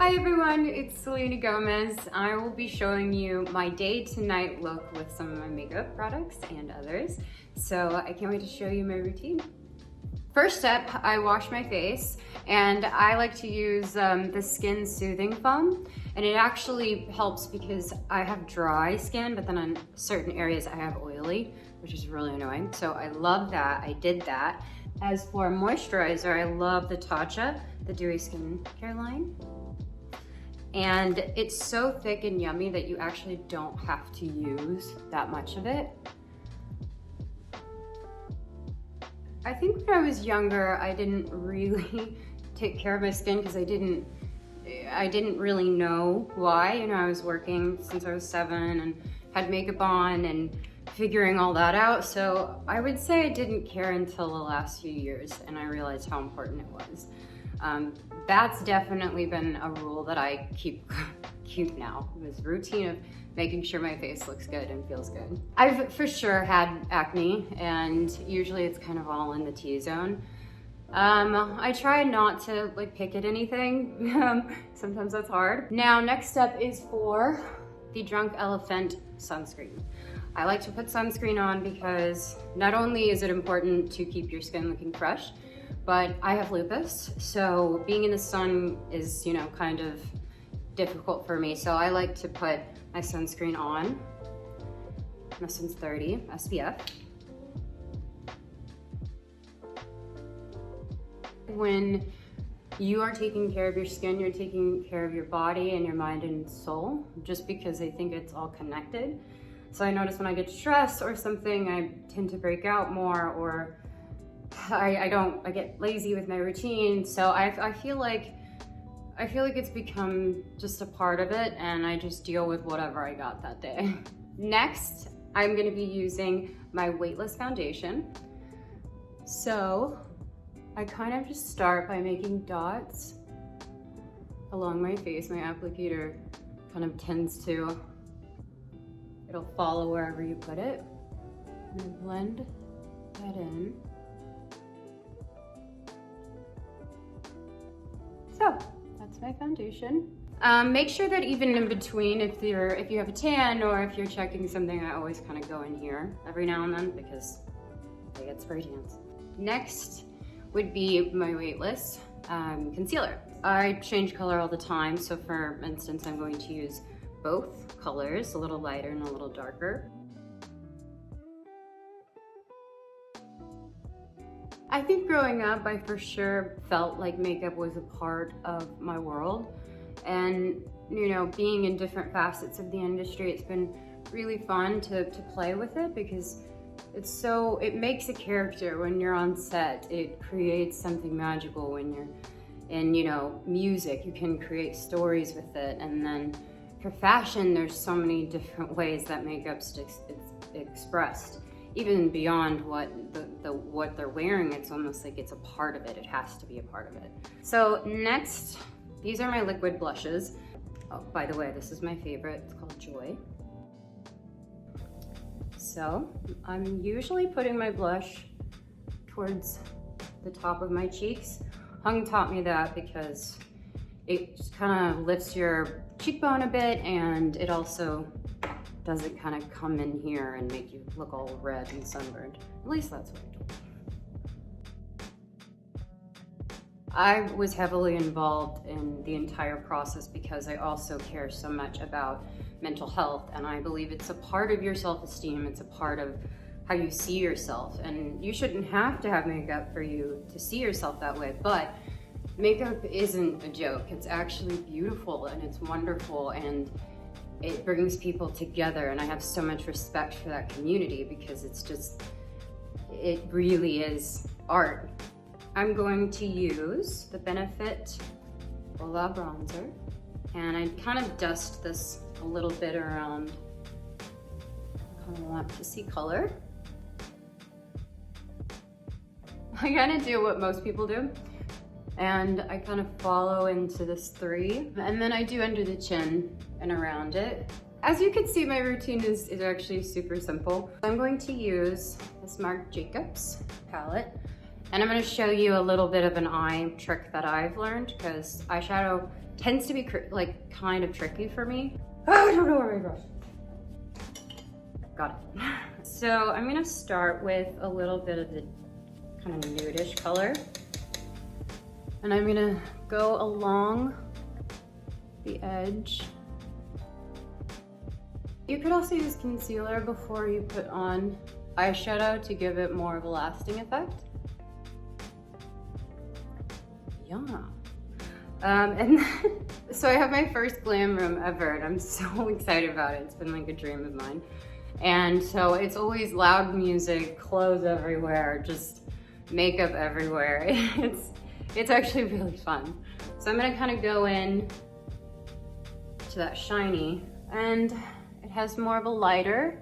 Hi everyone, it's Selena Gomez. I will be showing you my day to night look with some of my makeup products and others. So I can't wait to show you my routine. First step, I wash my face, and I like to use the Skin Soothing Foam, and it actually helps because I have dry skin, but then on certain areas I have oily, which is really annoying. So I love that, I did that. As for moisturizer, I love the Tatcha, the Dewy Skincare line. And it's so thick and yummy that you actually don't have to use that much of it. I think when I was younger, I didn't really take care of my skin because I didn't really know why. You know, I was working since I was 7 and had makeup on and figuring all that out. So I would say I didn't care until the last few years and I realized how important it was. That's definitely been a rule that I keep now. This routine of making sure my face looks good and feels good. I've for sure had acne, and usually it's kind of all in the T-zone. I try not to pick at anything. Sometimes that's hard. Now, next step is for the Drunk Elephant sunscreen. I like to put sunscreen on because not only is it important to keep your skin looking fresh, but I have lupus, so being in the sun is, you know, kind of difficult for me. So I like to put my sunscreen on, my Sun's 30 SPF. When you are taking care of your skin, you're taking care of your body and your mind and soul, just because I think it's all connected. So I notice when I get stressed or something, I tend to break out more, or I get lazy with my routine. So I feel like it's become just a part of it, and I just deal with whatever I got that day. Next, I'm gonna be using my Weightless foundation. So I kind of just start by making dots along my face. My applicator kind of tends to, it'll follow wherever you put it. And I blend that in. So that's my foundation. Make sure that even in between, if you have a tan or if you're checking something, I always kind of go in here every now and then because I get spray tans. Next would be my Weightless concealer. I change color all the time. So for instance, I'm going to use both colors, a little lighter and a little darker. I think growing up, I for sure felt like makeup was a part of my world. And, you know, being in different facets of the industry, it's been really fun to play with it because it makes a character when you're on set. It creates something magical when you're in, you know, music. You can create stories with it. And then for fashion, there's so many different ways that makeup's expressed. Even beyond what they're wearing, it's almost like it's a part of it. It has to be a part of it. So next, these are my liquid blushes. Oh, by the way, this is my favorite. It's called Joy. So I'm usually putting my blush towards the top of my cheeks. Hung taught me that because it just kind of lifts your cheekbone a bit, and it also doesn't kind of come in here and make you look all red and sunburned. At least that's what I told me. I was heavily involved in the entire process because I also care so much about mental health, and I believe it's a part of your self-esteem. It's a part of how you see yourself, and you shouldn't have to have makeup for you to see yourself that way, but makeup isn't a joke. It's actually beautiful and it's wonderful, and it brings people together, and I have so much respect for that community because it really is art. I'm going to use the Benefit Voila Bronzer, and I kind of dust this a little bit around. I kind of want to see color. I kind of do what most people do, and I kind of follow into this 3, and then I do under the chin and around it. As you can see, my routine is actually super simple. I'm going to use this Marc Jacobs palette, and I'm going to show you a little bit of an eye trick that I've learned, because eyeshadow tends to be like kind of tricky for me. Oh, I don't know where my brush. Got it. So I'm gonna start with a little bit of the kind of nudish color. And I'm gonna go along the edge. You could also use concealer before you put on eyeshadow to give it more of a lasting effect. Yeah. And so I have my first glam room ever, and I'm so excited about it. It's been like a dream of mine. And so it's always loud music, clothes everywhere, just makeup everywhere. It's actually really fun. So I'm gonna kind of go in to that shiny, and it has more of a lighter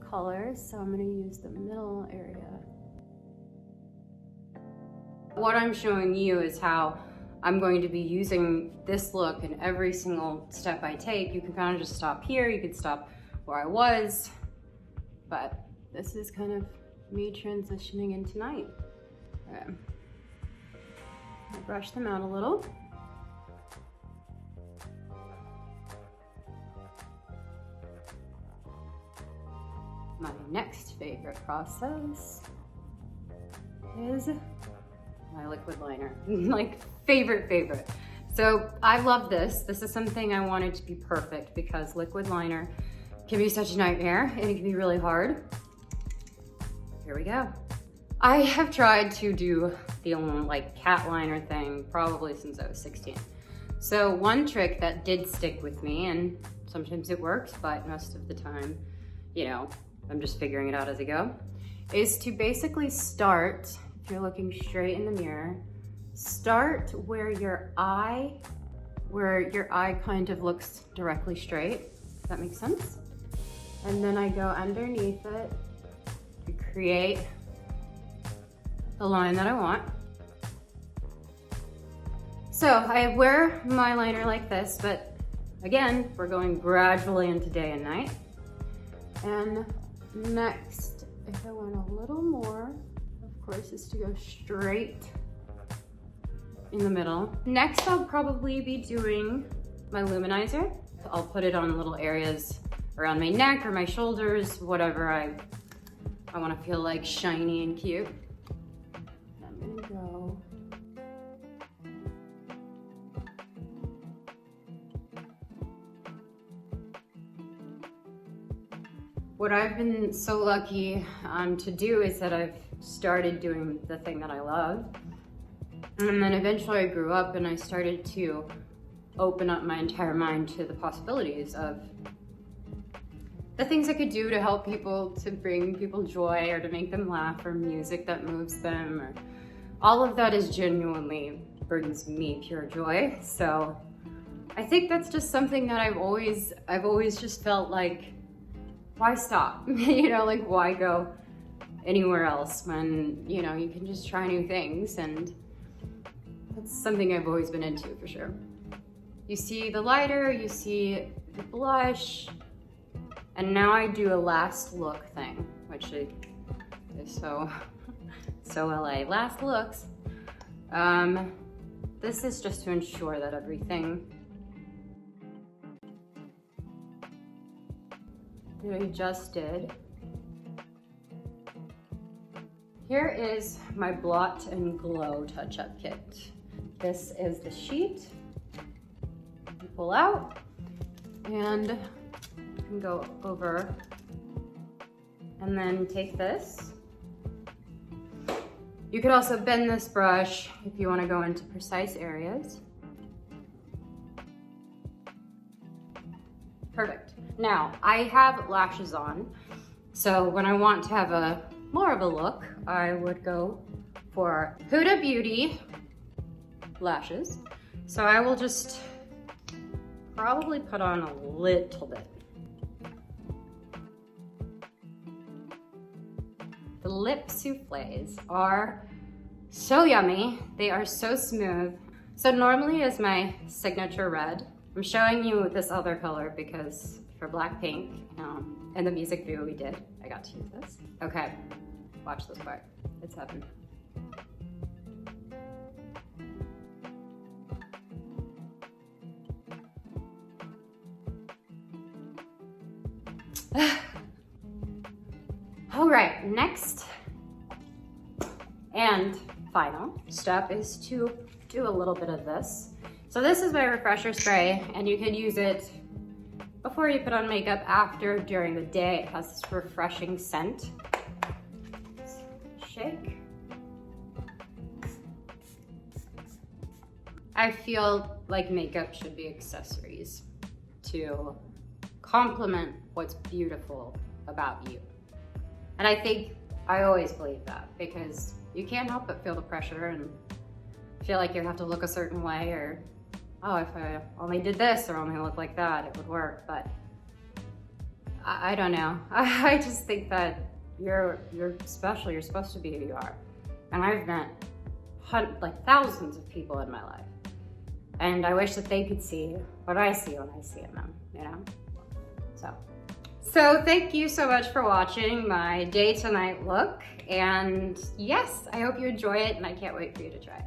color, so I'm gonna use the middle area. What I'm showing you is how I'm going to be using this look in every single step I take. You can kind of just stop here, you could stop where I was, but this is kind of me transitioning into night. Okay. I'll brush them out a little. My next favorite process is my liquid liner. Like favorite. So I love this. This is something I wanted to be perfect because liquid liner can be such a nightmare and it can be really hard. Here we go. I have tried to do the like cat liner thing probably since I was 16. So one trick that did stick with me, and sometimes it works, but most of the time, you know, I'm just figuring it out as I go, is to basically start, if you're looking straight in the mirror, start where your eye kind of looks directly straight. Does that make sense? And then I go underneath it to create the line that I want. So I wear my liner like this, but again, we're going gradually into day and night. And next, if I want a little more, of course, is to go straight in the middle. Next, I'll probably be doing my luminizer. I'll put it on little areas around my neck or my shoulders, whatever I want to feel like shiny and cute. I'm gonna go. What I've been so lucky to do is that I've started doing the thing that I love. And then eventually I grew up and I started to open up my entire mind to the possibilities of the things I could do to help people, to bring people joy or to make them laugh, or music that moves them, or all of that is genuinely brings me pure joy. So I think that's just something that I've always just felt like, why stop? You know, like why go anywhere else when, you know, you can just try new things, and that's something I've always been into for sure. You see the lighter, you see the blush, and now I do a last look thing, which is so LA. Last looks. This is just to ensure that everything that I just did. Here is my Blot and Glow touch-up kit. This is the sheet. You pull out, and you can go over, and then take this. You could also bend this brush if you want to go into precise areas. Perfect. Now, I have lashes on, so when I want to have more of a look, I would go for Huda Beauty lashes. So I will just probably put on a little bit. The lip soufflés are so yummy. They are so smooth. So normally is my signature red. I'm showing you this other color because for Blackpink, in the music video we did, I got to use this. Okay, watch this part. It's heaven. All right, next and final step is to do a little bit of this. So this is my refresher spray, and you can use it before you put on makeup, after, during the day. It has this refreshing scent. Shake. I feel like makeup should be accessories to complement what's beautiful about you. And I think I always believe that, because you can't help but feel the pressure and feel like you have to look a certain way, or, oh, if I only did this or only looked like that, it would work. But I don't know. I just think that you're special. You're supposed to be who you are. And I've met like thousands of people in my life. And I wish that they could see what I see when I see in them, you know? So thank you so much for watching my day to night look. And yes, I hope you enjoy it, and I can't wait for you to try it.